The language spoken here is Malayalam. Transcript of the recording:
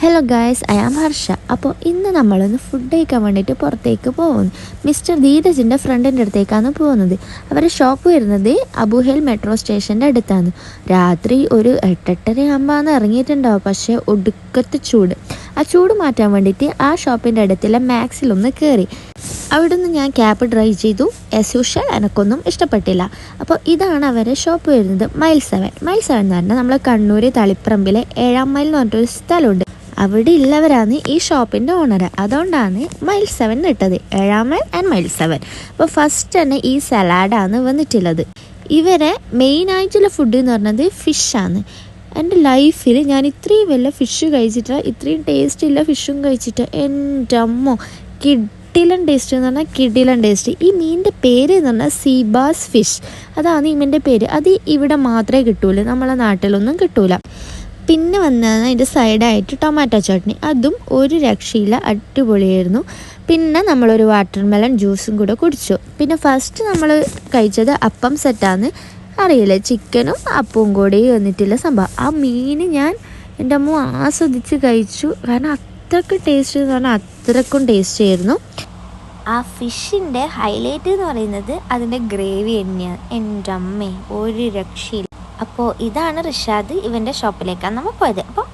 Hello guys, I am Harsha. അപ്പോൾ ഇന്ന് നമ്മളൊന്ന് ഫുഡ് കഴിക്കാൻ വേണ്ടിയിട്ട് പുറത്തേക്ക് പോകുന്നു. മിസ്റ്റർ ധീരജിൻ്റെ ഫ്രണ്ടിൻ്റെ അടുത്തേക്കാണ് പോകുന്നത്. അവരുടെ ഷോപ്പ് വരുന്നത് അബുഹേൽ മെട്രോ സ്റ്റേഷൻ്റെ അടുത്താണ്. രാത്രി ഒരു 8-8:30 ആകുമ്പോഴാണ് ഇറങ്ങിയിട്ടുണ്ടാവും. പക്ഷേ ഒടുക്കത്തെ ചൂട്. ആ ചൂട് മാറ്റാൻ വേണ്ടിയിട്ട് ആ ഷോപ്പിൻ്റെ അടുത്തുള്ള മാക്സിലൊന്ന് കയറി. അവിടെ നിന്ന് ഞാൻ ക്യാബ് ഡ്രൈവ് ചെയ്തു. ആസ് യൂഷ്വൽ എനക്കൊന്നും ഇഷ്ടപ്പെട്ടില്ല. അപ്പോൾ ഇതാണ് അവരുടെ ഷോപ്പ് വരുന്നത്, മൈൽ 7 എന്ന് പറഞ്ഞാൽ നമ്മൾ കണ്ണൂർ തളിപ്പറമ്പിലെ 7-ാം മൈൽ എന്ന് പറഞ്ഞിട്ടൊരു സ്ഥലമുണ്ട്. അവിടെ ഉള്ളവരാണ് ഈ ഷോപ്പിൻ്റെ ഓണർ. അതുകൊണ്ടാണ് മൈൽ 7 ഇട്ടത്, 7-ാം മൈൽ ആൻഡ് മൈൽ 7. അപ്പോൾ ഫസ്റ്റ് തന്നെ ഈ സലാഡാണ് വന്നിട്ടുള്ളത്. ഇവരെ മെയിനായിട്ടുള്ള ഫുഡ് എന്ന് പറഞ്ഞത് ഫിഷാണ്. എൻ്റെ ലൈഫിൽ ഞാൻ ഇത്രയും വലിയ ഫിഷ് കഴിച്ചിട്ട്, ഇത്രയും ടേസ്റ്റുള്ള ഫിഷും കഴിച്ചിട്ട് എൻ്റെ അമ്മോ, കിടിലൻ ടേസ്റ്റ് എന്ന് പറഞ്ഞാൽ കിടിലൻ ടേസ്റ്റ്. ഈ മീനിൻ്റെ പേര് എന്ന് പറഞ്ഞാൽ സീബാസ് ഫിഷ്. അതാണ് ഈ മീനിൻ്റെ പേര്. അത് ഇവിടെ മാത്രമേ കിട്ടൂല, നമ്മളെ നാട്ടിലൊന്നും കിട്ടൂല. പിന്നെ വന്നതാണ് അതിൻ്റെ സൈഡായിട്ട് ടൊമാറ്റോ ചട്നി. അതും ഒരു രക്ഷയില്ല, അടിപൊളിയായിരുന്നു. പിന്നെ നമ്മളൊരു വാട്ടർമെലൺ ജ്യൂസും കൂടെ കുടിച്ചു. പിന്നെ ഫസ്റ്റ് നമ്മൾ കഴിച്ചത് അപ്പം സെറ്റാണ്. അറിയില്ല, ചിക്കനും അപ്പവും കൂടി വന്നിട്ടുള്ള സംഭവം. ആ മീൻ ഞാൻ എൻ്റെ അമ്മ ആസ്വദിച്ച് കഴിച്ചു. കാരണം അത്രയ്ക്ക് ടേസ്റ്റ് എന്ന് പറഞ്ഞാൽ അത്രയ്ക്കും ടേസ്റ്റ് ആയിരുന്നു. ആ ഫിഷിൻ്റെ ഹൈലൈറ്റ് എന്ന് പറയുന്നത് അതിൻ്റെ ഗ്രേവി തന്നെയാണ്. എൻ്റെ അമ്മേ, ഒരു രക്ഷയില്ല. അപ്പോൾ ഇതാണ് റിഷാദ്, ഇവൻ്റെ ഷോപ്പിലേക്കാണ് നമ്മൾ പോയത്. അപ്പോൾ